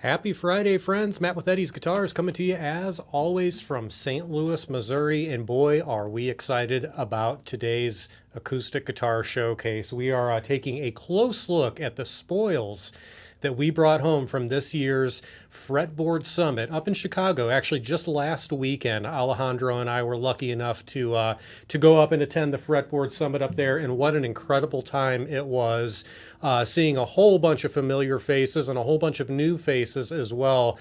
Happy Friday, friends. Matt with Eddie's Guitars coming to you as always from St. Louis, Missouri. And boy, are we excited about today's acoustic guitar showcase. We are taking a close look at the spoils that we brought home from this year's Fretboard Summit up in Chicago. Actually, just last weekend, Alejandro and I were lucky enough to go up and attend the Fretboard Summit up there, and what an incredible time it was, seeing a whole bunch of familiar faces and a whole bunch of new faces as well,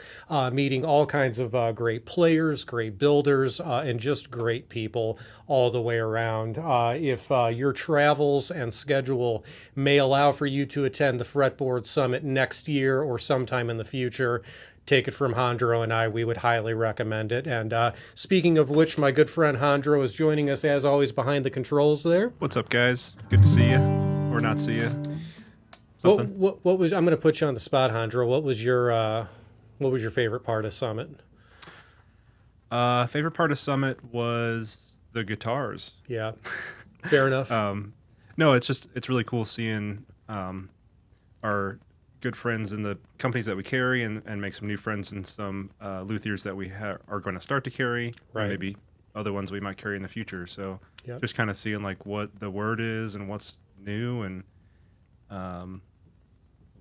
meeting all kinds of great players, great builders, and just great people all the way around. If your travels and schedule may allow for you to attend the Fretboard Summit next year or sometime in the future, take it from Hondro and I, we would highly recommend it. And speaking of which, my good friend Hondro is joining us as always behind the controls there. What's up, guys? Good to see you, or not see you. What was, I'm going to put you on the spot, Hondro. What was your favorite part of Summit? Favorite part of Summit was the guitars. Yeah, fair enough. No, it's really cool seeing our good friends in the companies that we carry and make some new friends in some luthiers that we are going to start to carry, right. And maybe other ones we might carry in the future. So yep. Just kind of seeing like what the word is and what's new and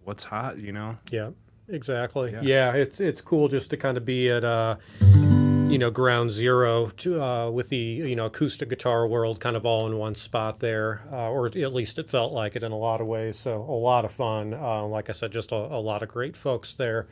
what's hot, you know? Yeah, exactly. Yeah, it's cool just to kind of be at ground zero to, with the acoustic guitar world kind of all in one spot there, or at least it felt like it in a lot of ways. So a lot of fun. Like I said, just a lot of great folks there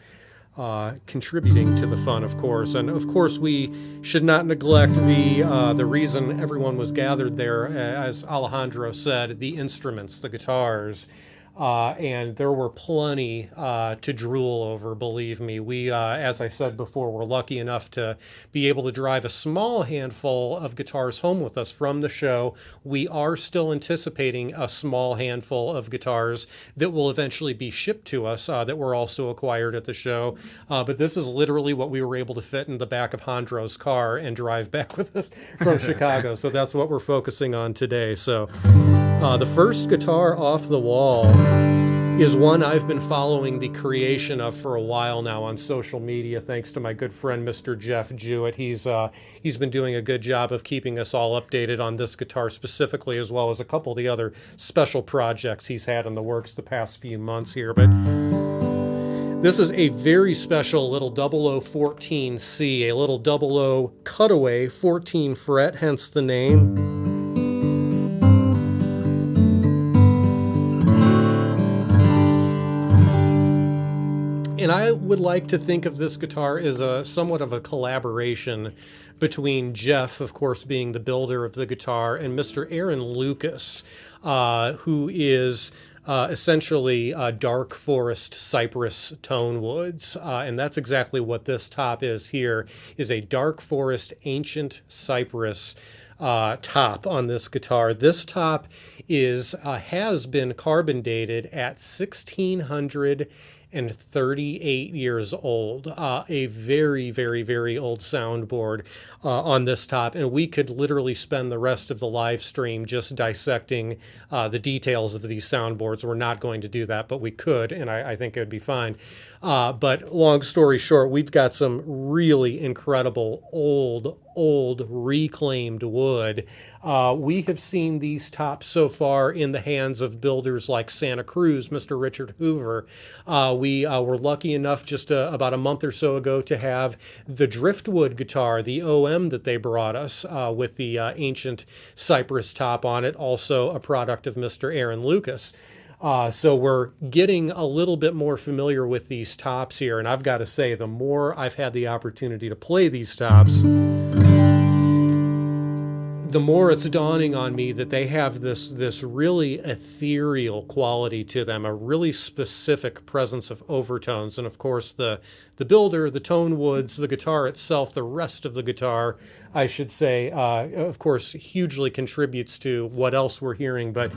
contributing to the fun, of course. And of course, we should not neglect the reason everyone was gathered there, as Alejandro said, the instruments, the guitars. And there were plenty to drool over, believe me. We, as I said before, were lucky enough to be able to drive a small handful of guitars home with us from the show. We are still anticipating a small handful of guitars that will eventually be shipped to us that were also acquired at the show. But this is literally what we were able to fit in the back of Hondro's car and drive back with us from Chicago. So that's what we're focusing on today. So the first guitar off the wall is one I've been following the creation of for a while now on social media, thanks to my good friend Mr. Jeff Jewitt. He's been doing a good job of keeping us all updated on this guitar specifically, as well as a couple of the other special projects he's had in the works the past few months here. But this is a very special little 0014C, a little 00 cutaway 14 fret, hence the name. And I would like to think of this guitar as somewhat of a collaboration between Jeff, of course, being the builder of the guitar, and Mr. Aaron Lucas, who is essentially dark forest cypress tone woods. And that's exactly what this top is here, is a dark forest ancient cypress top on this guitar. This top has been carbon dated at 1638 years old, a very, very, very old soundboard on this top, and we could literally spend the rest of the live stream just dissecting the details of these soundboards. We're not going to do that, but we could, and I think it would be fine. But long story short, we've got some really incredible old reclaimed wood. We have seen these tops so far in the hands of builders like Santa Cruz, Mr. Richard Hoover. We were lucky enough just about a month or so ago to have the Driftwood guitar, the OM that they brought us with the ancient cypress top on it, also a product of Mr. Aaron Lucas. So we're getting a little bit more familiar with these tops here, and I've got to say, the more I've had the opportunity to play these tops, the more it's dawning on me that they have this really ethereal quality to them, a really specific presence of overtones. And of course, the builder, the tone woods, the guitar itself, the rest of the guitar, I should say, of course, hugely contributes to what else we're hearing. But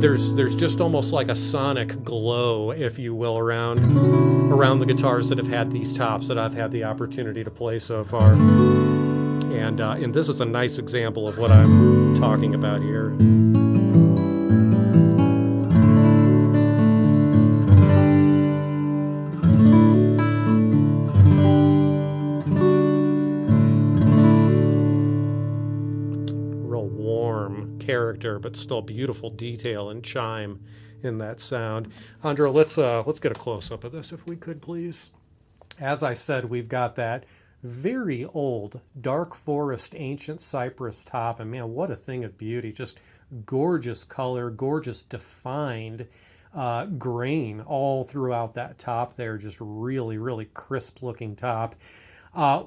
there's just almost like a sonic glow, if you will, around the guitars that have had these tops that I've had the opportunity to play so far. And this is a nice example of what I'm talking about here. warm character, but still beautiful detail and chime in that sound. Andro, let's get a close-up of this if we could, please. As I said, we've got that very old dark forest ancient cypress top, and man, what a thing of beauty. Just gorgeous color, gorgeous defined grain all throughout that top there. Just really, really crisp looking top.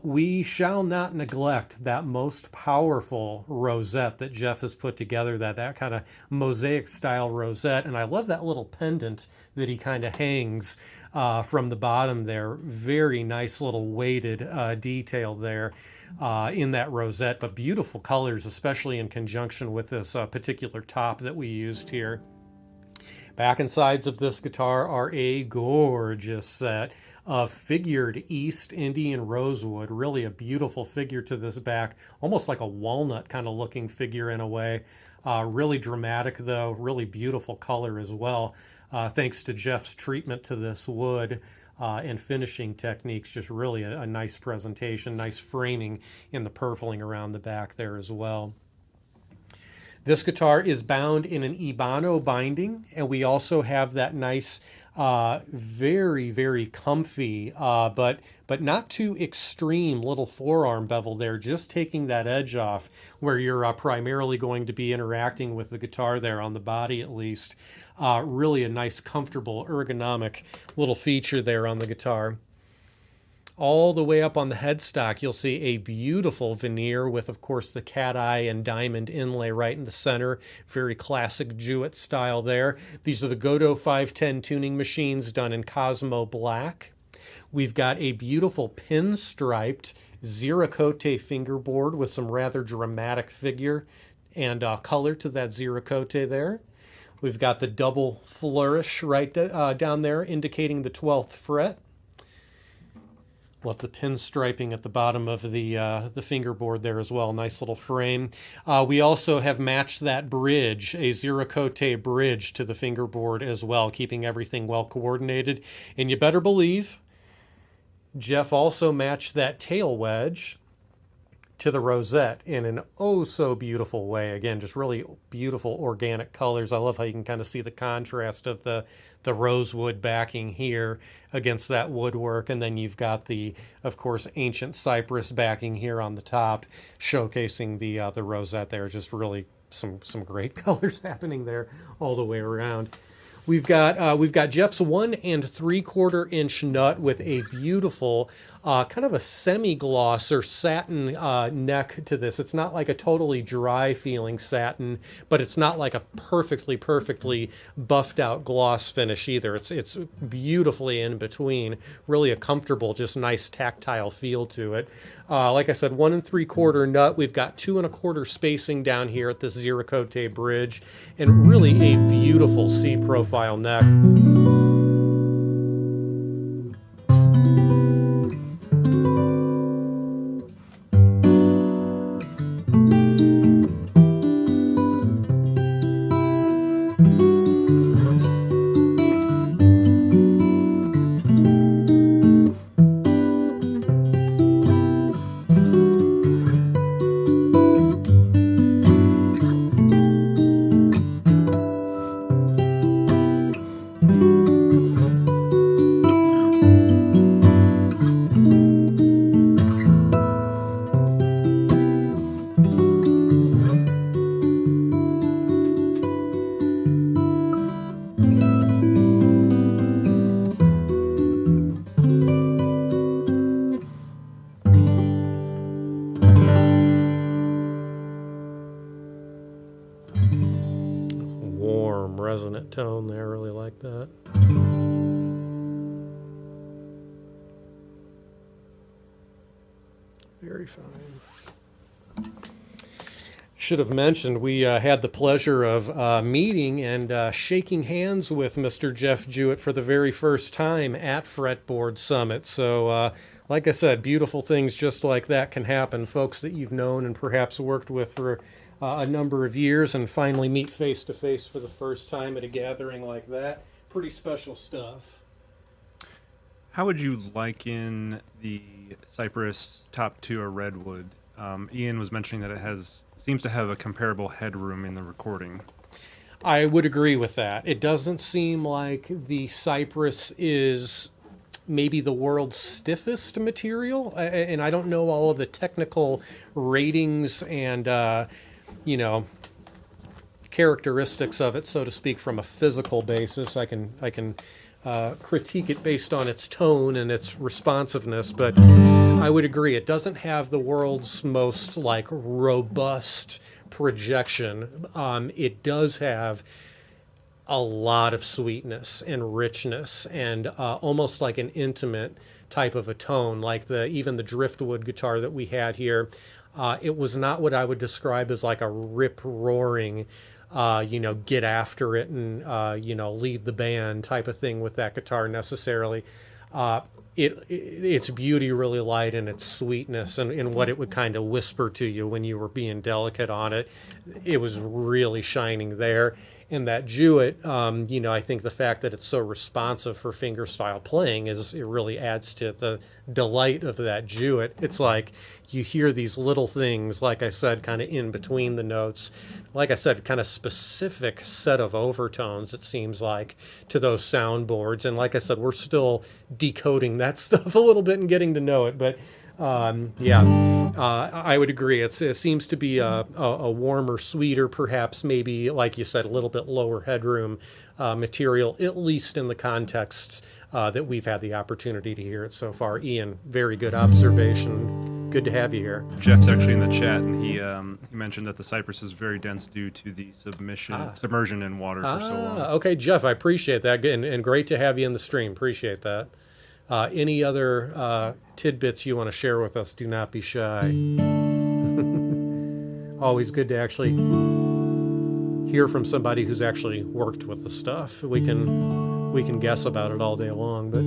We shall not neglect that most powerful rosette that Jeff has put together, that kind of mosaic style rosette. And I love that little pendant that he kind of hangs from the bottom there. Very nice little weighted detail there in that rosette, but beautiful colors, especially in conjunction with this particular top that we used here. Back and sides of this guitar are a gorgeous set of figured East Indian rosewood. Really a beautiful figure to this back, almost like a walnut kind of looking figure in a way. Really dramatic though, really beautiful color as well. Thanks to Jeff's treatment to this wood and finishing techniques, just really a nice presentation, nice framing in the purfling around the back there as well. This guitar is bound in an Ebano binding, and we also have that nice, very, very comfy, but not too extreme little forearm bevel there, just taking that edge off where you're primarily going to be interacting with the guitar there on the body at least. Really a nice, comfortable, ergonomic little feature there on the guitar. All the way up on the headstock, you'll see a beautiful veneer with, of course, the cat eye and diamond inlay right in the center. Very classic Jewitt style there. These are the Godot 510 tuning machines done in Cosmo Black. We've got a beautiful pinstriped Ziricote fingerboard with some rather dramatic figure and color to that Ziricote there. We've got the double flourish right down there indicating the 12th fret. Love the pinstriping at the bottom of the fingerboard there as well. Nice little frame. We also have matched that bridge, a Ziricote bridge to the fingerboard as well, keeping everything well coordinated. And you better believe Jeff also matched that tail wedge to the rosette in an oh so beautiful way. Again, just really beautiful organic colors. I love how you can kind of see the contrast of the rosewood backing here against that woodwork, and then you've got the, of course, ancient cypress backing here on the top, showcasing the rosette there. Just really some great colors happening there all the way around. We've got Jeff's 1 3/4 inch nut with a beautiful kind of a semi-gloss or satin neck to this. It's not like a totally dry feeling satin, but it's not like a perfectly buffed out gloss finish either. It's beautifully in between. Really a comfortable, just nice tactile feel to it. Like I said, 1 3/4 nut. We've got 2 1/4 spacing down here at this Ziricote bridge, and really a beautiful C profile neck. Resonant tone there, really like that. Very fine. Should have mentioned we had the pleasure of meeting and shaking hands with Mr. Jeff Jewitt for the very first time at Fretboard Summit. So like I said, beautiful things just like that can happen. Folks that you've known and perhaps worked with for a number of years and finally meet face to face for the first time at a gathering like that. Pretty special stuff. How would you liken the Cypress top to a Redwood? Ian was mentioning that it has seems to have a comparable headroom in the recording. I would agree with that. It doesn't seem like the Cypress is maybe the world's stiffest material, and I don't know all of the technical ratings and characteristics of it, so to speak, from a physical basis. I can critique it based on its tone and its responsiveness, but I would agree it doesn't have the world's most like robust projection. It does have a lot of sweetness and richness and almost like an intimate type of a tone, like even the driftwood guitar that we had here. It was not what I would describe as like a rip-roaring, get after it and, lead the band type of thing with that guitar necessarily. Its beauty really lied in its sweetness and what it would kind of whisper to you when you were being delicate on it. It was really shining there. And that Jewitt, I think the fact that it's so responsive for fingerstyle playing it really adds to the delight of that Jewitt. It's like you hear these little things, like I said, kind of in between the notes. Like I said, kind of specific set of overtones, it seems like, to those soundboards. And like I said, we're still decoding that stuff a little bit and getting to know it. But I would agree. It seems to be a warmer, sweeter, perhaps maybe, like you said, a little bit lower headroom material, at least in the contexts that we've had the opportunity to hear it so far. Ian, very good observation. Good to have you here. Jeff's actually in the chat, and he mentioned that the Cypress is very dense due to the submersion in water for so long. Okay, Jeff, I appreciate that, and great to have you in the stream. Appreciate that. Any other tidbits you want to share with us, do not be shy. Always good to actually hear from somebody who's actually worked with the stuff. We can guess about it all day long, but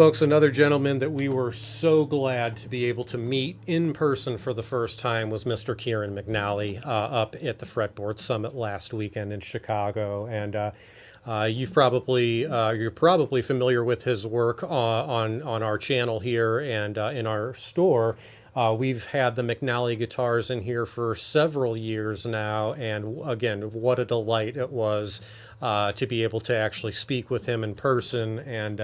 folks, another gentleman that we were so glad to be able to meet in person for the first time was Mr. Kieran McNally up at the Fretboard Summit last weekend in Chicago. And you're probably familiar with his work on our channel here and in our store. We've had the McNally guitars in here for several years now, and again, what a delight it was to be able to actually speak with him in person and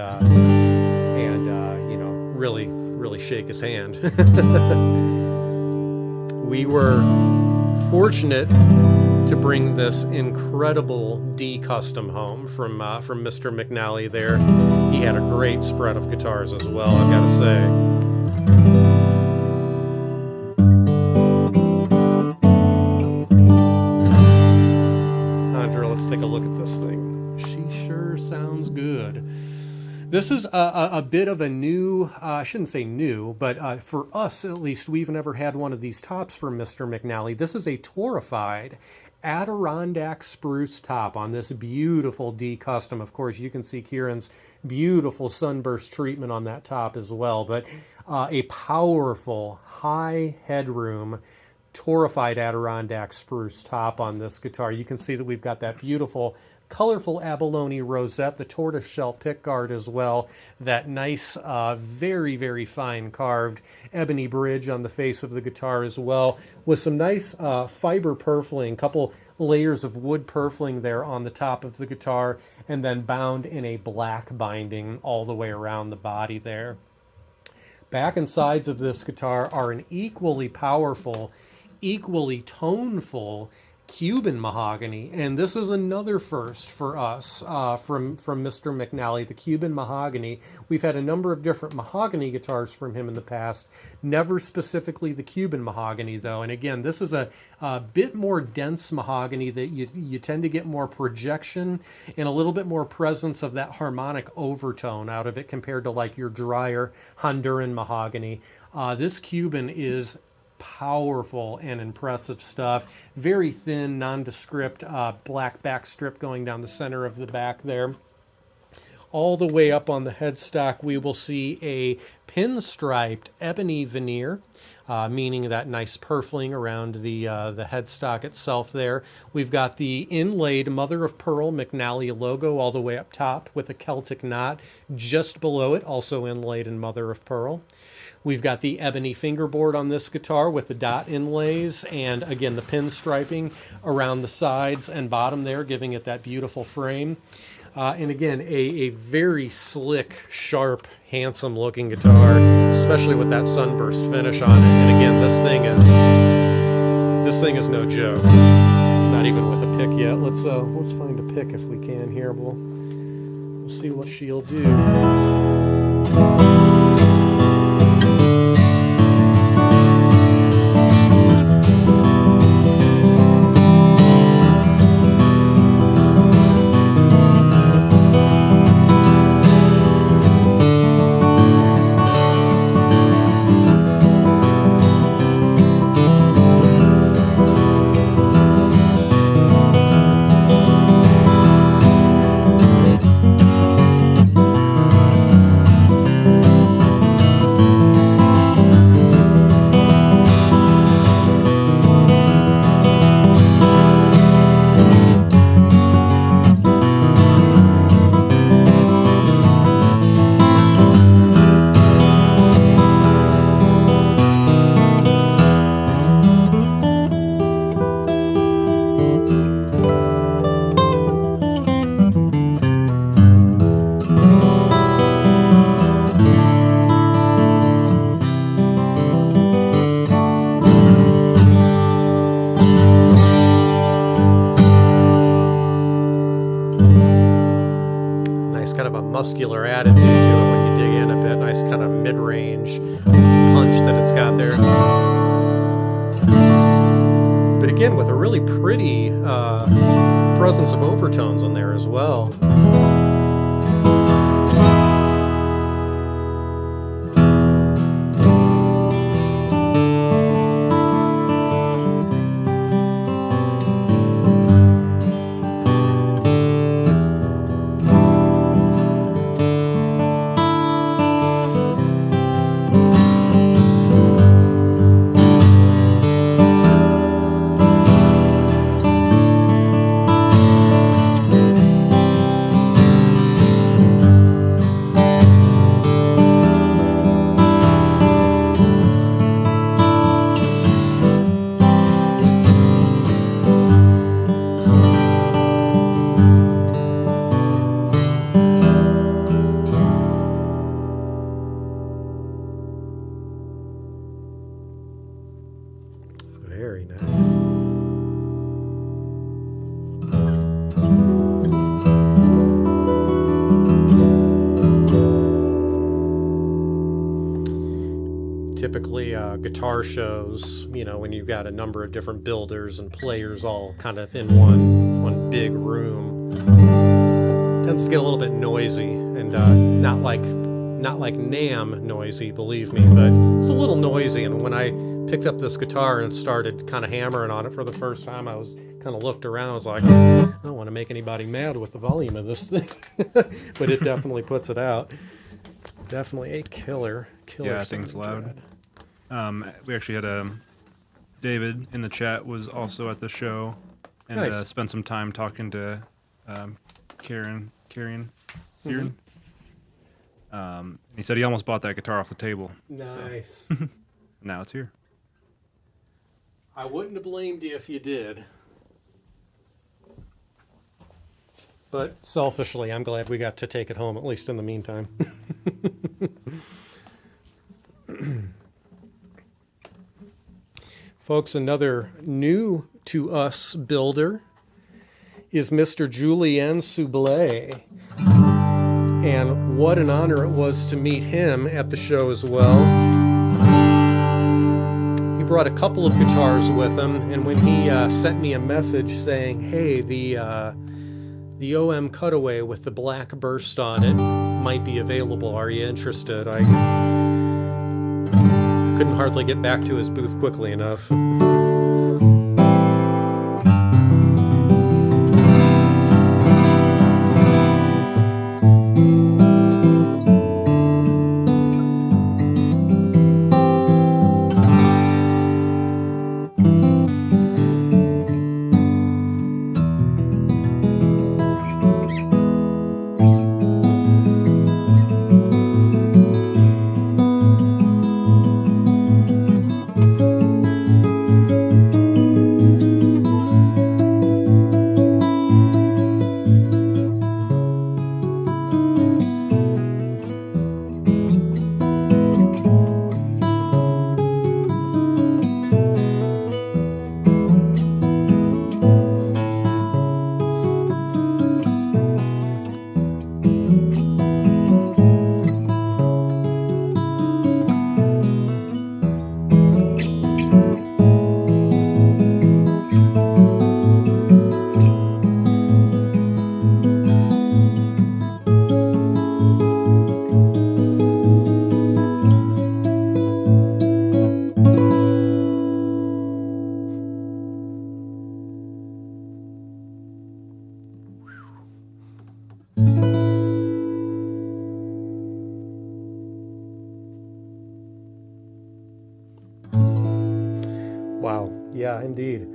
really shake his hand. We were fortunate to bring this incredible D custom home from Mr. McNally there. He had a great spread of guitars as well, I've got to say. Andrea, let's take a look at this thing. She sure sounds good. This is a bit of a new, I shouldn't say new, but for us at least, we've never had one of these tops from Mr. McNally. This is a Torrefied Adirondack spruce top on this beautiful D Custom. Of course, you can see Kieran's beautiful sunburst treatment on that top as well, but a powerful, high headroom Torrefied Adirondack spruce top on this guitar. You can see that we've got that beautiful colorful abalone rosette, the tortoiseshell pickguard as well, that nice, very, very fine carved ebony bridge on the face of the guitar as well, with some nice fiber purfling, couple layers of wood purfling there on the top of the guitar, and then bound in a black binding all the way around the body there. Back and sides of this guitar are an equally powerful, equally toneful Cuban mahogany, and this is another first for us from Mr. McNally, the Cuban mahogany. We've had a number of different mahogany guitars from him in the past, never specifically the Cuban mahogany though. And again, this is a bit more dense mahogany that you tend to get more projection and a little bit more presence of that harmonic overtone out of it compared to like your drier Honduran mahogany. This Cuban is powerful and impressive stuff. Very thin, nondescript black back strip going down the center of the back there. All the way up on the headstock, we will see a pinstriped ebony veneer, meaning that nice purfling around the headstock itself there. We've got the inlaid mother of pearl McNally logo all the way up top with a Celtic knot just below it, also inlaid in mother of pearl. We've got the ebony fingerboard on this guitar with the dot inlays and again the pinstriping around the sides and bottom there, giving it that beautiful frame. And again, a very slick, sharp, handsome looking guitar, especially with that sunburst finish on it. And again, this thing is no joke. It's not even with a pick yet. Let's find a pick if we can here. We'll see what she'll do. Muscular attitude to it when you dig in a bit. Nice kind of mid-range punch that it's got there. But again, with a really pretty presence of overtones on there as well. Very nice. Typically, guitar shows, you know, when you've got a number of different builders and players all kind of in one big room, Tends to get a little bit noisy, and not like Nam noisy, believe me, but it's a little noisy. And when I picked up this guitar and started kind of hammering on it for the first time, I was kind of looked around. I was like, I don't want to make anybody mad with the volume of this thing, but it definitely puts it out. Definitely a killer. Yeah, I think it's loud. We actually had David in the chat was also at the show and Nice. spent some time talking to Kieran. He said he almost bought that guitar off the table. Nice. Now it's here. I wouldn't have blamed you if you did. But selfishly, I'm glad we got to take it home, at least in the meantime. Folks, another new to us builder is Mr. Julien Sublet. And what an honor it was to meet him at the show as well. He brought a couple of guitars with him, and when he sent me a message saying, hey, the OM Cutaway with the black burst on it might be available, are you interested? I couldn't hardly get back to his booth quickly enough. Wow. Yeah, indeed.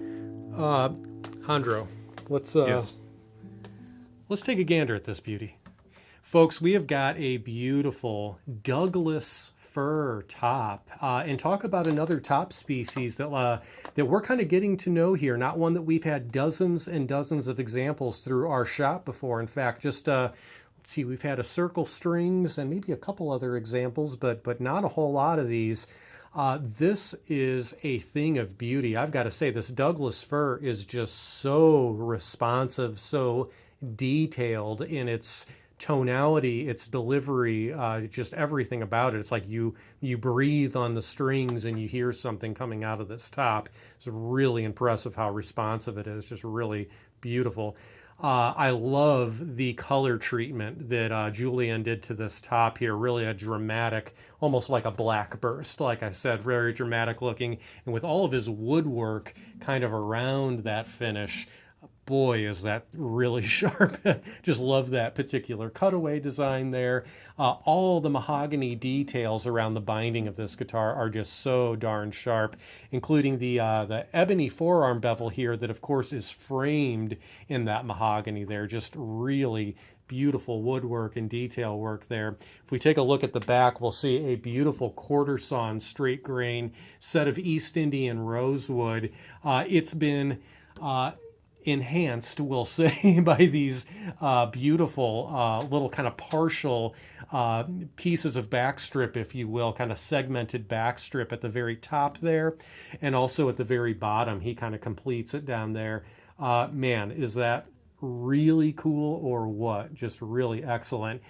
Hondro, let's take a gander at this beauty. Folks, we have got a beautiful Douglas fir top, and talk about another top species that we're kind of getting to know here. Not one that we've had dozens and dozens of examples through our shop before. In fact, just let's see, we've had a circle strings and maybe a couple other examples, but not a whole lot of these. This is a thing of beauty. I've got to say, this Douglas fir is just so responsive, so detailed in its tonality, its delivery, just everything about it. It's like you breathe on the strings and you hear something coming out of this top. It's really impressive how responsive it is, just really beautiful. I love the color treatment that Julien did to this top here. Really a dramatic, almost like a black burst, like I said, very dramatic looking. And with all of his woodwork kind of around that finish, boy, is that really sharp. Just love that particular cutaway design there. All the mahogany details around the binding of this guitar are just so darn sharp, including the ebony forearm bevel here that, of course, is framed in that mahogany there. Just really beautiful woodwork and detail work there. If we take a look at the back, we'll see a beautiful quarter sawn straight grain set of East Indian rosewood. It's been enhanced, we'll say, by these beautiful little kind of partial pieces of backstrip, if you will, kind of segmented backstrip at the very top there, and also at the very bottom. He kind of completes it down there. Man, is that really cool or what? Just really excellent.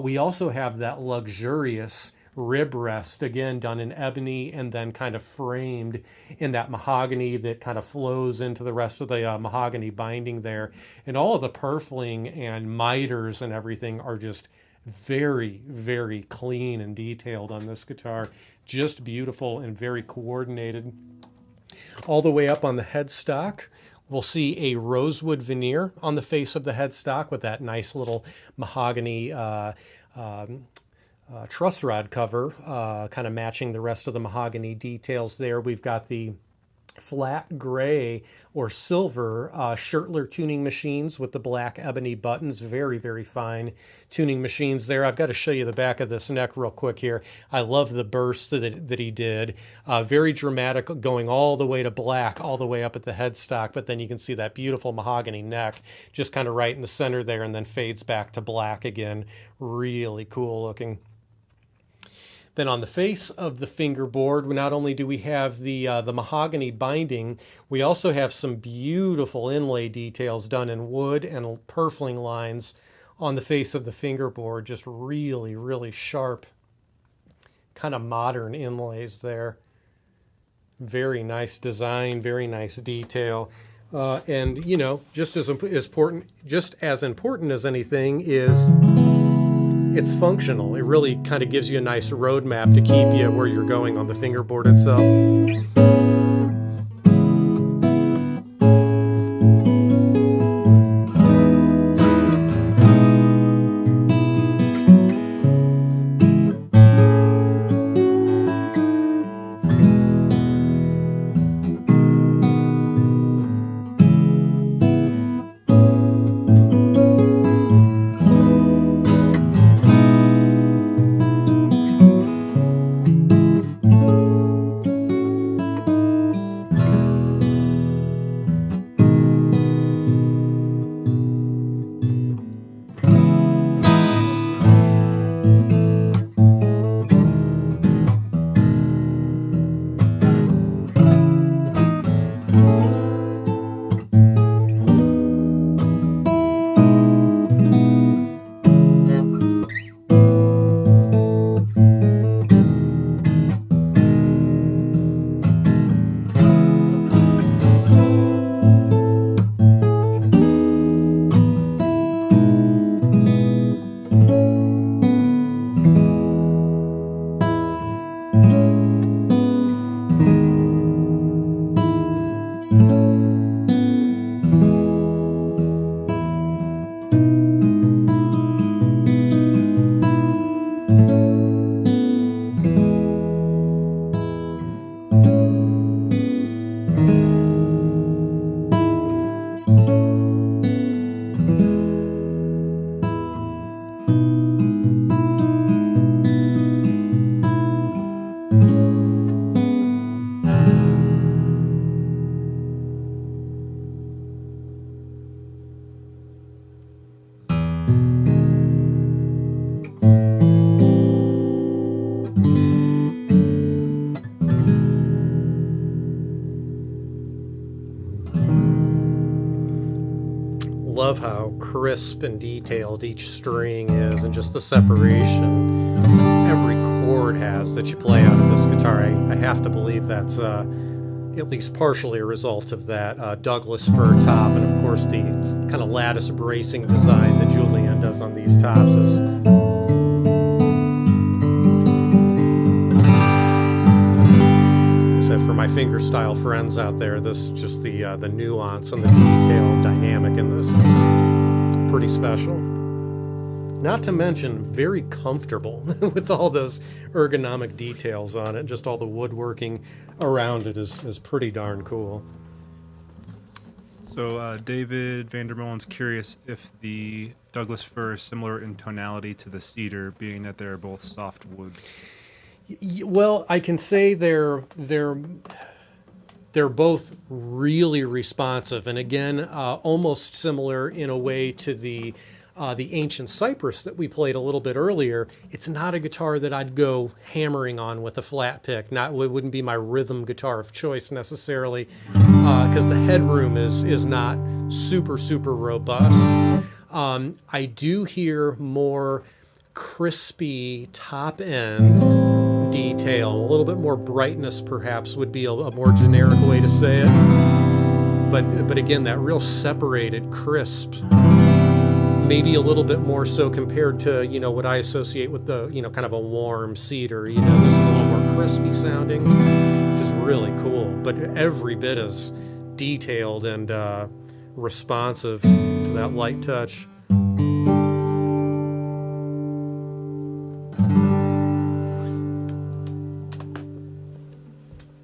We also have that luxurious rib rest, again done in ebony and then kind of framed in that mahogany that kind of flows into the rest of the mahogany binding there. And all of the purfling and miters and everything are just very, very clean and detailed on this guitar. Just beautiful and very coordinated. All the way up on the headstock, we'll see a rosewood veneer on the face of the headstock with that nice little mahogany truss rod cover, kind of matching the rest of the mahogany details there. We've got the flat gray or silver Shirtler tuning machines with the black ebony buttons. Very, very fine tuning machines there. I've got to show you the back of this neck real quick here. I love the burst that he did. Very dramatic, going all the way to black, all the way up at the headstock, but then you can see that beautiful mahogany neck just kind of right in the center there and then fades back to black again. Really cool looking. Then on the face of the fingerboard, not only do we have the mahogany binding, we also have some beautiful inlay details done in wood and purfling lines on the face of the fingerboard. Just really, really sharp, kind of modern inlays there. Very nice design, very nice detail. And, you know, just as important as anything is it's functional. It really kind of gives you a nice roadmap to keep you where you're going on the fingerboard itself. Love how crisp and detailed each string is and just the separation every chord has that you play out of this guitar. I have to believe that's at least partially a result of that Douglas fir top, and of course the kind of lattice bracing design that Julien does on these tops is for my fingerstyle friends out there. This just the nuance and the detail and dynamic in this is pretty special. Not to mention very comfortable with all those ergonomic details on it. Just all the woodworking around it is pretty darn cool. So David Vandermolen's curious if the Douglas fir is similar in tonality to the cedar, being that they're both soft wood. Well, I can say they're both really responsive, and again, almost similar in a way to the ancient Cypress that we played a little bit earlier. It's not a guitar that I'd go hammering on with a flat pick. It wouldn't be my rhythm guitar of choice necessarily, because the headroom is not super robust. I do hear more crispy top end detail. A little bit more brightness perhaps would be a more generic way to say it. But again, that real separated, crisp, maybe a little bit more so compared to, what I associate with the, kind of a warm cedar. This is a little more crispy sounding, which is really cool. But every bit as detailed and responsive to that light touch.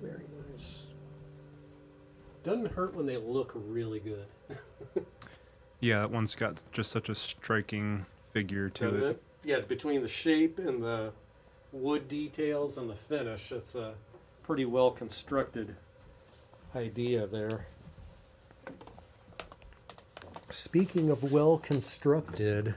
Very nice. Doesn't hurt when they look really good. Yeah, that one's got just such a striking figure to Doesn't it. it? Yeah, between the shape and the wood details and the finish, it's a pretty well constructed idea there. Speaking of well constructed,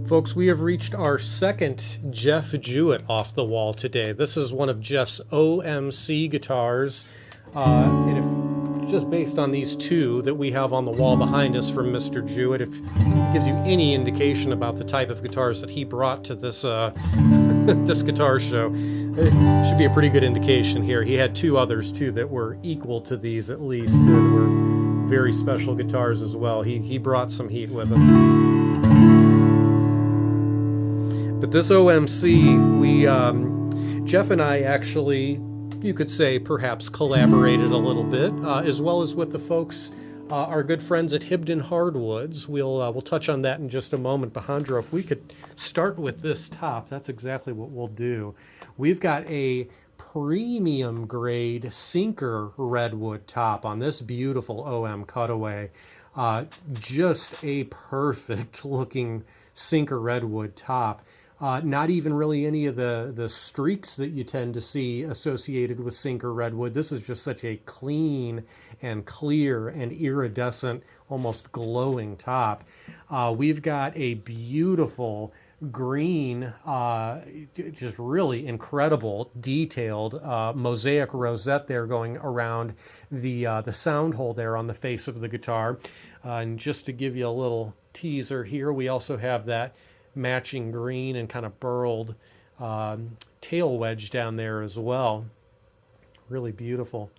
folks, we have reached our second Jeff Jewitt off the wall today. This is one of Jeff's OMC guitars, and if just based on these two that we have on the wall behind us from Mr. Jewitt, if it gives you any indication about the type of guitars that he brought to this this guitar show, it should be a pretty good indication here. He had two others too that were equal to these at least, and were very special guitars as well. He brought some heat with him. But this OMC, Jeff and I actually, you could say, perhaps collaborated a little bit, as well as with the folks, our good friends at Hibden Hardwoods. We'll touch on that in just a moment. Bahandro, if we could start with this top, that's exactly what we'll do. We've got a premium grade sinker redwood top on this beautiful OM cutaway. Just a perfect looking sinker redwood top. Not even really any of the streaks that you tend to see associated with sinker redwood. This is just such a clean and clear and iridescent, almost glowing top. We've got a beautiful green, just really incredible, detailed mosaic rosette there going around the sound hole there on the face of the guitar. And just to give you a little teaser here, we also have that matching green and kind of burled tail wedge down there as well. Really beautiful.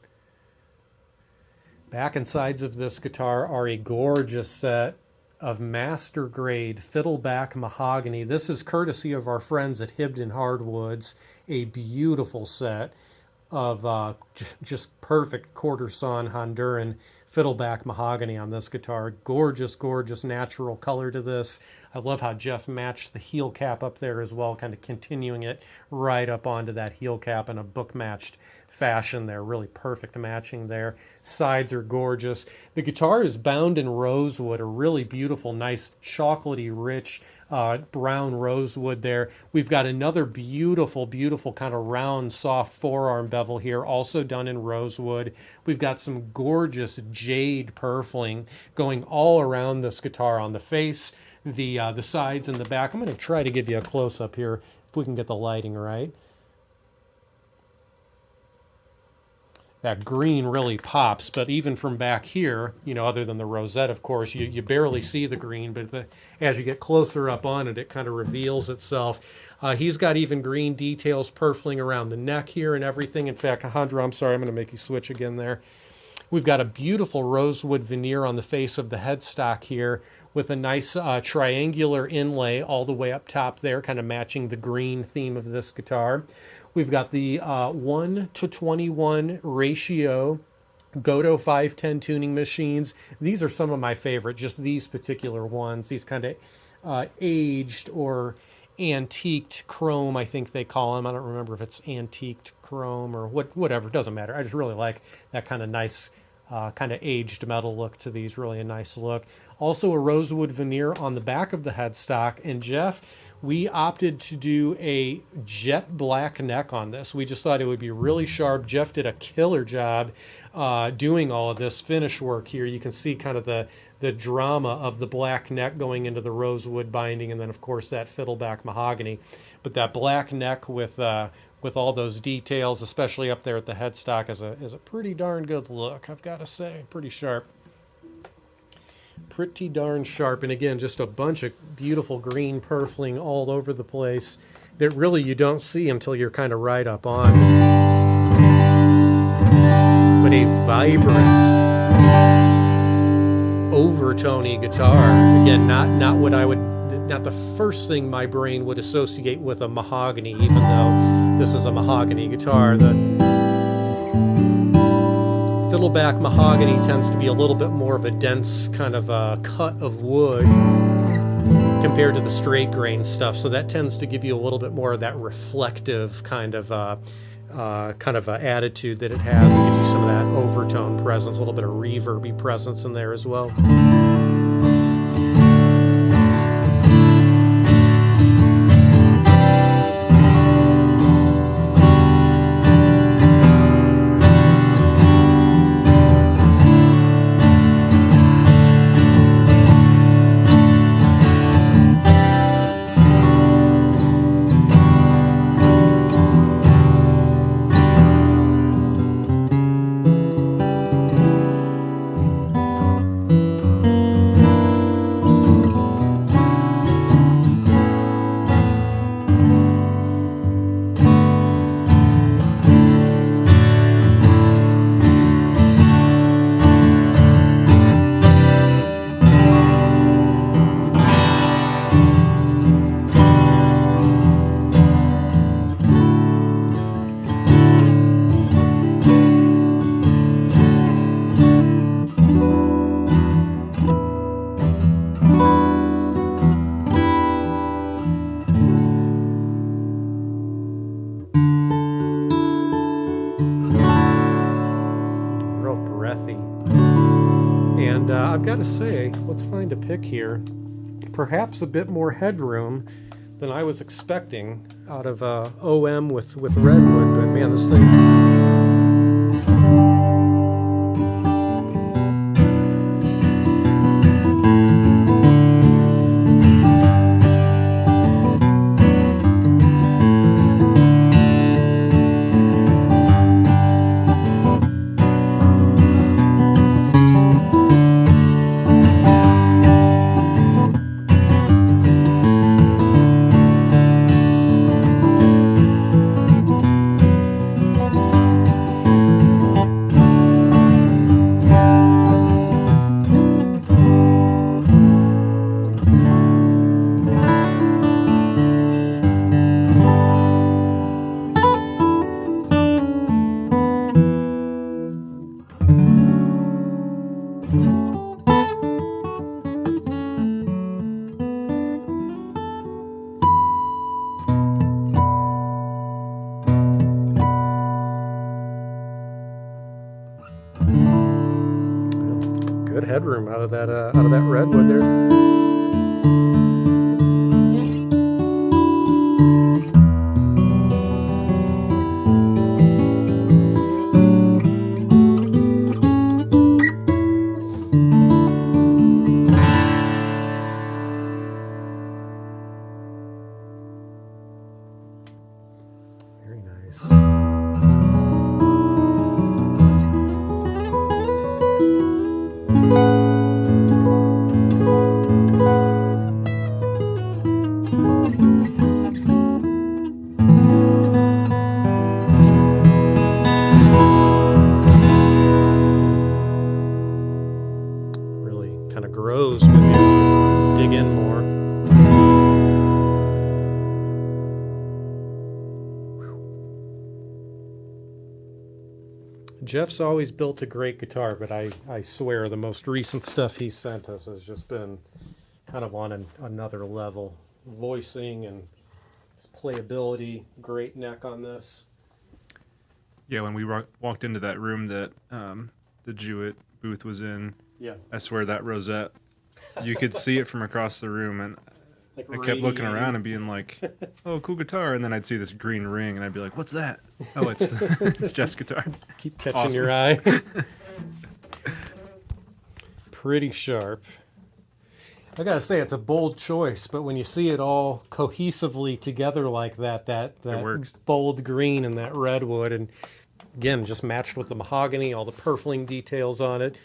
Back and sides of this guitar are a gorgeous set of master grade Fiddleback mahogany. This is courtesy of our friends at Hibden Hardwoods. A beautiful set. of just perfect quarter sawn Honduran Fiddleback mahogany on this guitar. Gorgeous, gorgeous natural color to this. I love how Jeff matched the heel cap up there as well, kind of continuing it right up onto that heel cap in a book-matched fashion there. Really perfect matching there. Sides are gorgeous. The guitar is bound in rosewood, a really beautiful, nice, chocolatey, rich brown rosewood there. We've got another beautiful, beautiful kind of round, soft forearm bevel here, also done in rosewood. We've got some gorgeous jade purfling going all around this guitar on the face, the sides and the back. I'm going to try to give you a close-up here if we can get the lighting right. That green really pops, but even from back here, you know, other than the rosette, of course, you barely see the green, but as you get closer up on it, it kind of reveals itself. He's got even green details purfling around the neck here and everything. In fact, Alejandro, I'm sorry, I'm going to make you switch again there. We've got a beautiful rosewood veneer on the face of the headstock here with a nice triangular inlay all the way up top there, kind of matching the green theme of this guitar. We've got the 1:21 ratio Goto 510 tuning machines. These are some of my favorite, just these particular ones, these kind of aged or antiqued chrome, I think they call them. I don't remember if it's antiqued chrome or whatever, it doesn't matter. I just really like that kind of nice kind of aged metal look to these, really a nice look. Also a rosewood veneer on the back of the headstock. And Jeff, we opted to do a jet black neck on this. We just thought it would be really sharp. Jeff did a killer job doing all of this finish work here. You can see kind of the drama of the black neck going into the rosewood binding, and then of course that Fiddleback mahogany. But that black neck with all those details, especially up there at the headstock, is a pretty darn good look, I've got to say. Pretty sharp. Pretty darn sharp. And again, just a bunch of beautiful green purfling all over the place that really you don't see until you're kind of right up on. But a vibrant, overtony guitar. Again, not what I would, not the first thing my brain would associate with a mahogany, even though this is a mahogany guitar. The Fiddleback mahogany tends to be a little bit more of a dense kind of cut of wood compared to the straight grain stuff, so that tends to give you a little bit more of that reflective kind of attitude that it has. It gives you some of that overtone presence, a little bit of reverby presence in there as well. I've got to say, let's find a pick here. Perhaps a bit more headroom than I was expecting out of OM with Redwood, but man, this thing... Good headroom out of that redwood there. Very nice. Really kind of grows with you dig in more. Jeff's always built a great guitar, but I swear the most recent stuff he sent us has just been kind of on another level. Voicing and his playability, great neck on this. Yeah, when we walked into that room that the Jewitt booth was in, Yeah. I swear that rosette, you could see it from across the room, and Like I kept looking radiating. around and being like, "Oh, cool guitar," and then I'd see this green ring, and I'd be like, "What's that?" Oh, it's it's Jeff's guitar. Keep catching Awesome. your eye. Pretty sharp. I gotta say, it's a bold choice, but when you see it all cohesively together like that works. bold green and that redwood, and again, just matched with the mahogany, all the purfling details on it.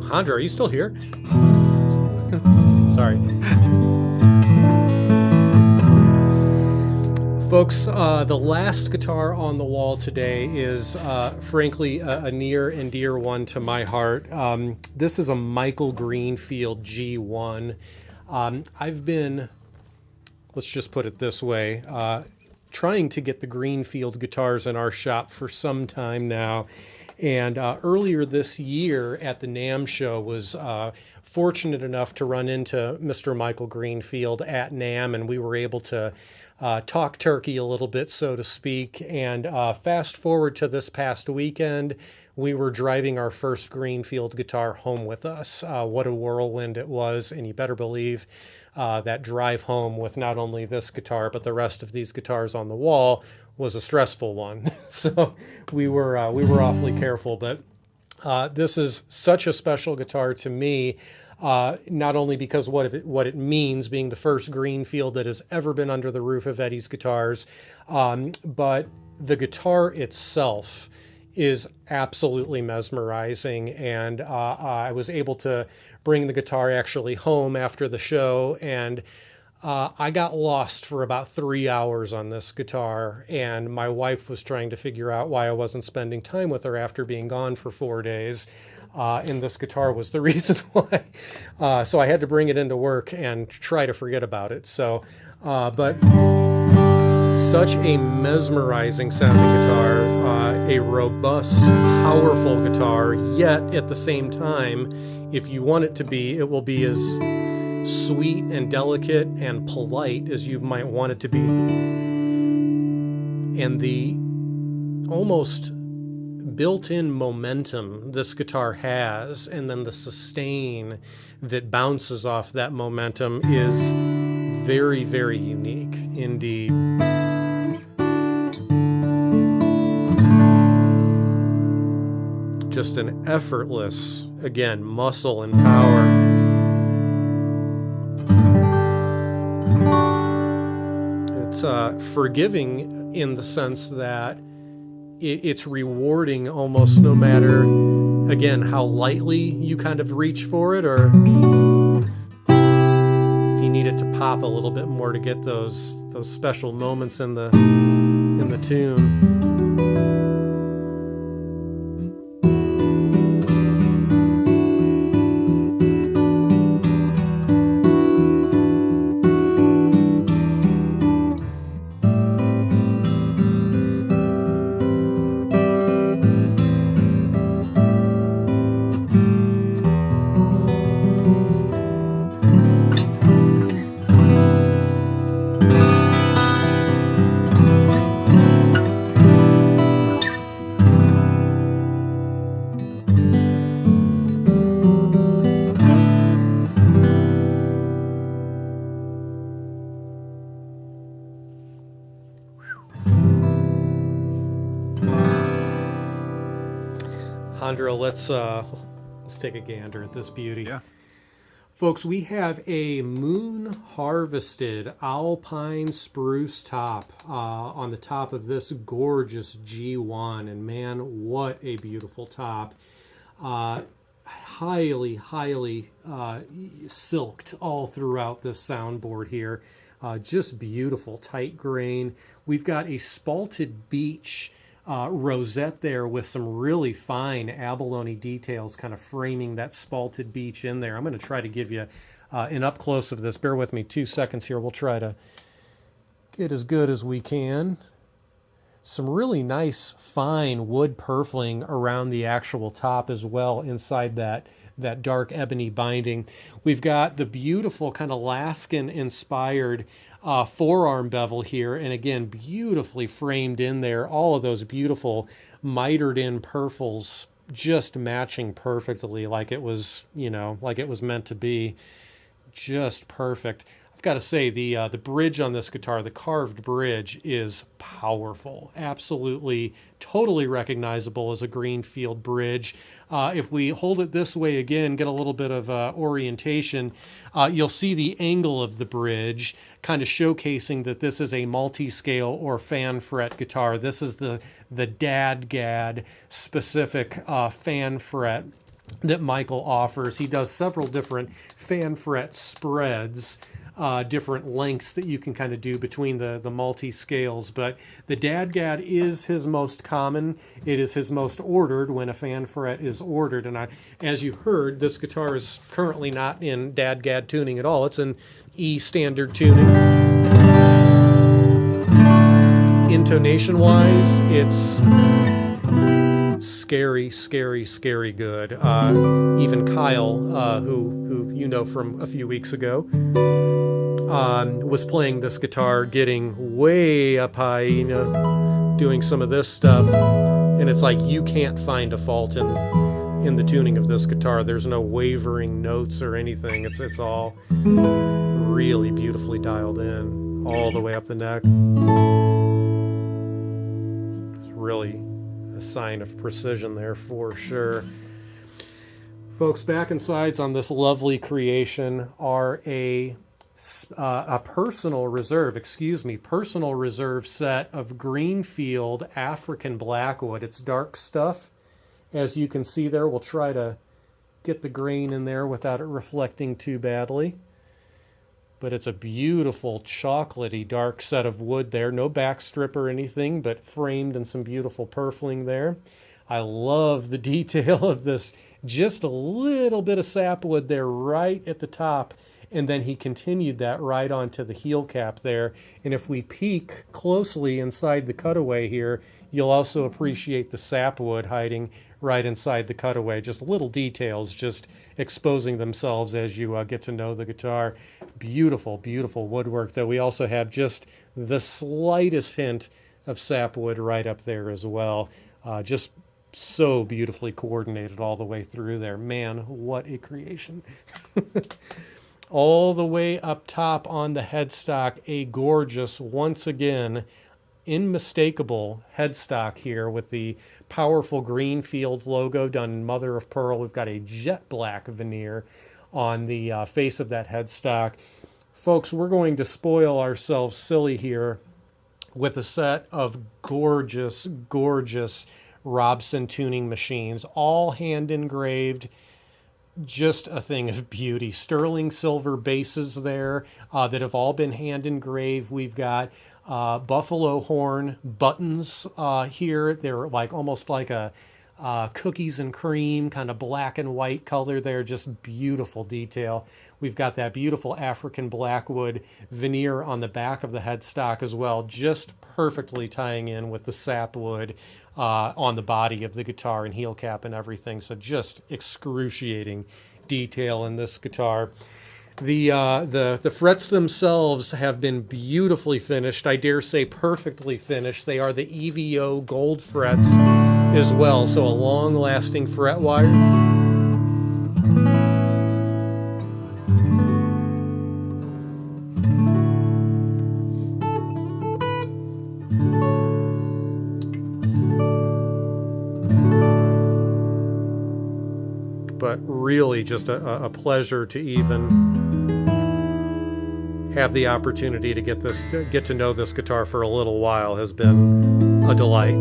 Chandra, are you still here? Sorry. Folks, the last guitar on the wall today is, frankly, a near and dear one to my heart. This is a Michael Greenfield G1. I've been, let's just put it this way, trying to get the Greenfield guitars in our shop for some time now. And earlier this year at the NAMM show was fortunate enough to run into Mr. Michael Greenfield at NAMM, and we were able to talk turkey a little bit, so to speak. And fast forward to this past weekend, we were driving our first Greenfield guitar home with us. What a whirlwind it was, and you better believe that drive home with not only this guitar, but the rest of these guitars on the wall was a stressful one. So we were awfully careful, but this is such a special guitar to me. Not only because what it means, being the first Greenfield that has ever been under the roof of Eddie's Guitars, but the guitar itself is absolutely mesmerizing. And I was able to bring the guitar actually home after the show, and I got lost for about 3 hours on this guitar, and my wife was trying to figure out why I wasn't spending time with her after being gone for 4 days. And this guitar was the reason why. So I had to bring it into work and try to forget about it. So, but such a mesmerizing sounding guitar, a robust, powerful guitar, yet at the same time, if you want it to be, it will be as sweet and delicate and polite as you might want it to be. And the almost built-in momentum this guitar has, and then the sustain that bounces off that momentum, is very, very unique indeed. Just an effortless, again, muscle and power. It's forgiving in the sense that it's rewarding almost no matter, again, how lightly you kind of reach for it, or if you need it to pop a little bit more to get those special moments in the tune. Andra, let's take a gander at this beauty. Yeah. Folks, we have a moon-harvested Alpine spruce top on the top of this gorgeous G1, and man, what a beautiful top. Highly, highly silked all throughout this soundboard here. Just beautiful, tight grain. We've got a spalted beech rosette there with some really fine abalone details kind of framing that spalted beech in there. I'm going to try to give you an up close of this. Bear with me 2 seconds here. We'll try to get as good as we can. Some really nice fine wood purfling around the actual top as well inside that dark ebony binding. We've got the beautiful kind of Laskin inspired forearm bevel here, and again, beautifully framed in there. All of those beautiful mitered in purfles just matching perfectly like it was, like it was meant to be. Just perfect. I've got to say, the bridge on this guitar, the carved bridge, is powerful. Absolutely, totally recognizable as a Greenfield bridge. If we hold it this way again, get a little bit of orientation, you'll see the angle of the bridge, kind of showcasing that this is a multi-scale or fan fret guitar. This is the DADGAD specific fan fret that Michael offers. He does several different fan fret spreads, different lengths that you can kind of do between the multi-scales, but the Dadgad is his most common. It is his most ordered when a fan fret is ordered, and as you heard, this guitar is currently not in Dadgad tuning at all. It's in E standard tuning. Intonation-wise, it's scary, scary, scary good. Even Kyle, who you know from a few weeks ago, was playing this guitar, getting way up high, you know, doing some of this stuff, and it's like you can't find a fault in the tuning of this guitar. There's no wavering notes or anything. It's all really beautifully dialed in, all the way up the neck. It's really a sign of precision there for sure. Folks, back and sides on this lovely creation are a personal reserve set of Greenfield African Blackwood. It's dark stuff, as you can see there. We'll try to get the grain in there without it reflecting too badly. But it's a beautiful chocolatey dark set of wood there. No backstrip or anything, but framed in some beautiful purfling there. I love the detail of this. Just a little bit of sapwood there right at the top. And then he continued that right onto the heel cap there. And if we peek closely inside the cutaway here, you'll also appreciate the sapwood hiding right inside the cutaway. Just little details just exposing themselves as you get to know the guitar. Beautiful, beautiful woodwork, though. We also have just the slightest hint of sapwood right up there as well. Just so beautifully coordinated all the way through there. Man, what a creation. All the way up top on the headstock, a gorgeous, once again, unmistakable headstock here with the powerful Greenfield logo done in mother of pearl. We've got a jet black veneer on the face of that headstock. Folks, we're going to spoil ourselves silly here with a set of gorgeous, gorgeous Robson tuning machines, all hand engraved. Just a thing of beauty. Sterling silver bases there that have all been hand engraved. We've got buffalo horn buttons here. They're like almost like a cookies and cream kind of black and white color there. Just beautiful detail. We've got that beautiful African Blackwood veneer on the back of the headstock as well, just perfectly tying in with the sapwood on the body of the guitar and heel cap and everything. So just excruciating detail in this guitar. The frets themselves have been beautifully finished. I dare say perfectly finished. They are the EVO gold frets as well, so a long-lasting fret wire. But really just a pleasure to even have the opportunity to get to know this guitar for a little while has been a delight.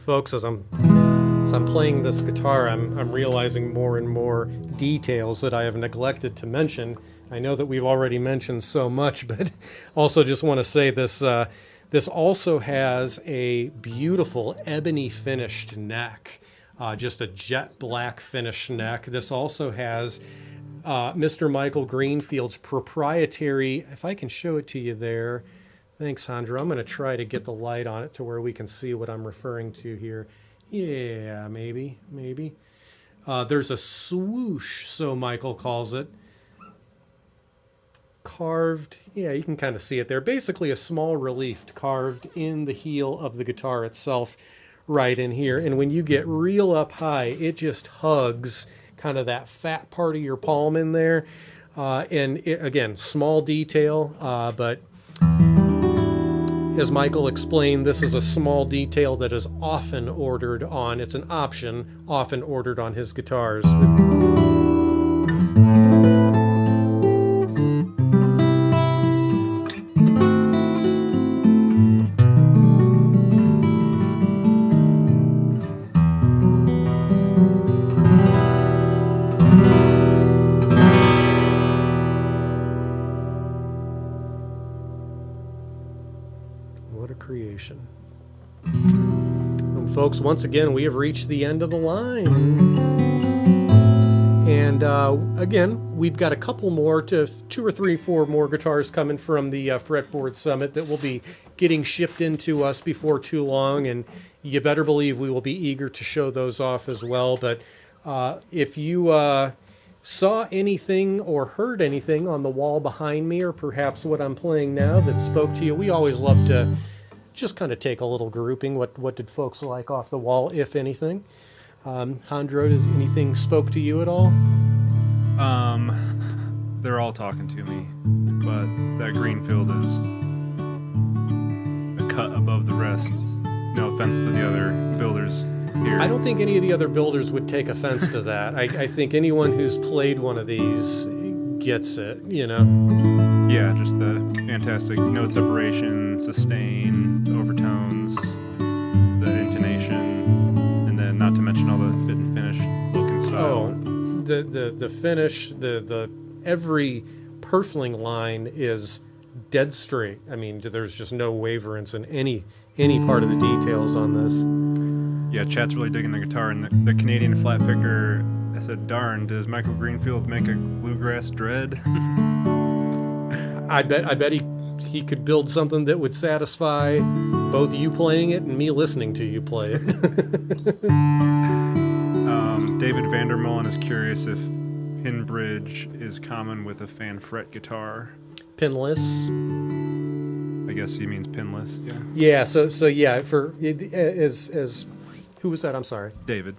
Folks, as I'm playing this guitar, I'm realizing more and more details that I have neglected to mention. I know that we've already mentioned so much, but also just want to say this also has a beautiful ebony finished neck. just a jet black finish neck. This also has Mr. Michael Greenfield's proprietary, if I can show it to you there. Thanks, Hondra. I'm going to try to get the light on it to where we can see what I'm referring to here. Yeah, maybe. There's a swoosh, so Michael calls it. Carved, yeah, you can kind of see it there. Basically a small relief carved in the heel of the guitar itself right in here. And when you get real up high, it just hugs kind of that fat part of your palm in there. And it, again, small detail, but as Michael explained, this is a small detail that is often ordered on, it's an option, often ordered on his guitars. Creation. And folks, once again, we have reached the end of the line. And again, we've got a couple more, two or three, four more guitars coming from the Fretboard Summit that will be getting shipped into us before too long. And you better believe we will be eager to show those off as well. But if you saw anything or heard anything on the wall behind me, or perhaps what I'm playing now that spoke to you, we always love to just kind of take a little grouping. What did folks like off the wall, if anything? Hondro, does anything spoke to you at all? They're all talking to me, but that Greenfield is a cut above the rest. No offense to the other builders here. I don't think any of the other builders would take offense to that. I think anyone who's played one of these gets it, you know? Yeah, just the fantastic note separation, sustain, overtones, the intonation, and then not to mention all the fit and finish look and style. Oh, the finish, the every purfling line is dead straight. I mean, there's just no waverance in any part of the details on this. Yeah, Chat's really digging the guitar, and the Canadian flat picker, I said, darn, does Michael Greenfield make a bluegrass dread? I bet he could build something that would satisfy both you playing it and me listening to you play it. David Vandermullen is curious if pin bridge is common with a fan fret guitar. Pinless. I guess he means pinless. Yeah. Yeah. So yeah. For as who was that? I'm sorry. David.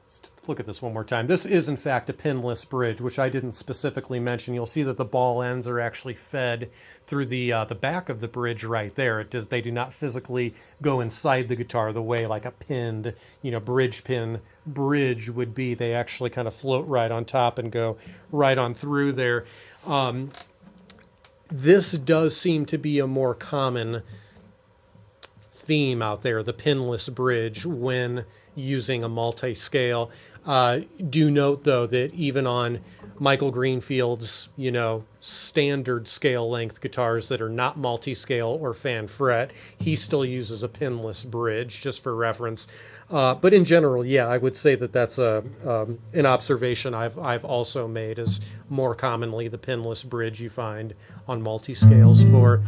Let's look at this one more time. This is, in fact, a pinless bridge, which I didn't specifically mention. You'll see that the ball ends are actually fed through the back of the bridge right there. They do not physically go inside the guitar the way like a pinned, bridge pin bridge would be. They actually kind of float right on top and go right on through there. This does seem to be a more common theme out there, the pinless bridge, when using a multi-scale. Do note, though, that even on Michael Greenfield's, standard scale length guitars that are not multi-scale or fan fret, he still uses a pinless bridge, just for reference. But in general, yeah, I would say that that's an observation I've also made, is more commonly the pinless bridge you find on multi-scales for.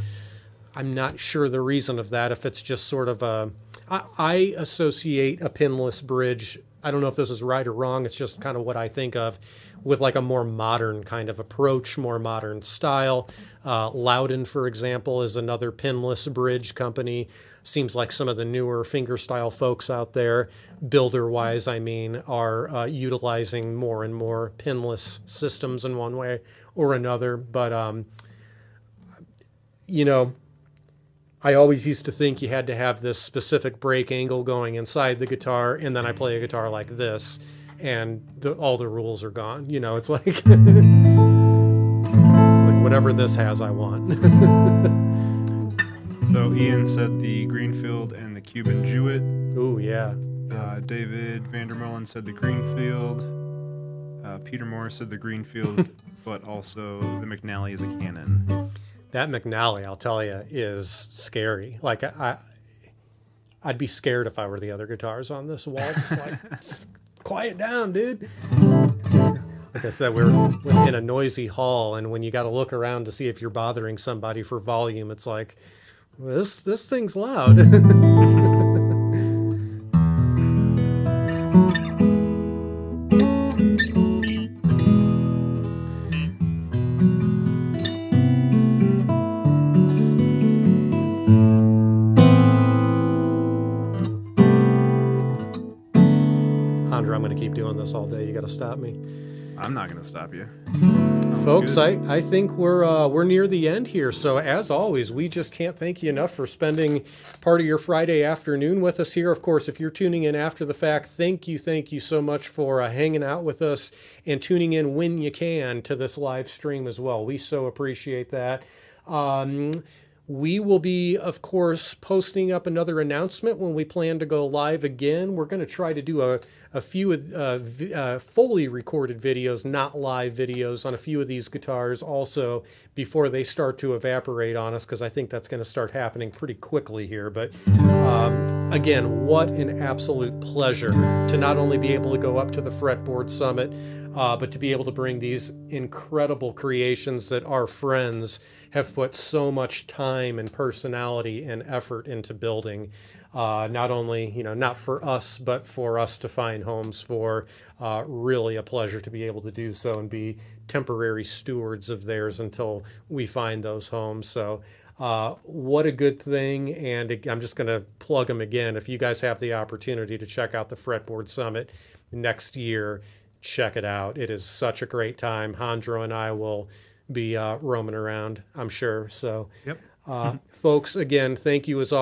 I'm not sure the reason of that, if it's just sort of I associate a pinless bridge, I don't know if this is right or wrong, it's just kind of what I think of, with like a more modern kind of approach, more modern style. Loudon, for example, is another pinless bridge company. Seems like some of the newer fingerstyle folks out there, builder-wise, are utilizing more and more pinless systems in one way or another. But, I always used to think you had to have this specific break angle going inside the guitar, and then I play a guitar like this, and all the rules are gone. It's like, like whatever this has, I want. So Ian said the Greenfield and the Cuban Jewitt. Ooh, yeah. David Vandermullen said the Greenfield. Peter Moore said the Greenfield, but also the McNally is a Canon. That McNally, I'll tell you, is scary. Like I'd be scared if I were the other guitars on this wall. Just like, quiet down, dude. Like I said, we're in a noisy hall, and when you got to look around to see if you're bothering somebody for volume, it's like, well, this thing's loud. I'm going to keep doing this all day. You got to stop me. I'm not going to stop you. Folks, I think we're near the end here. So as always, we just can't thank you enough for spending part of your Friday afternoon with us here. Of course, if you're tuning in after the fact, thank you so much for hanging out with us and tuning in when you can to this live stream as well. We so appreciate that. We will be, of course, posting up another announcement when we plan to go live again. We're going to try to do a few fully recorded videos, not live videos, on a few of these guitars also before they start to evaporate on us, because I think that's going to start happening pretty quickly here. But again, what an absolute pleasure to not only be able to go up to the Fretboard Summit, but to be able to bring these incredible creations that our friends have put so much time and personality and effort into building. Not only, not for us, but for us to find homes for. Really a pleasure to be able to do so and be temporary stewards of theirs until we find those homes. So what a good thing. And I'm just going to plug them again. If you guys have the opportunity to check out the Fretboard Summit next year, check it out. It is such a great time. Hondro and I will be roaming around, I'm sure. So, yep. Folks, again, thank you as always.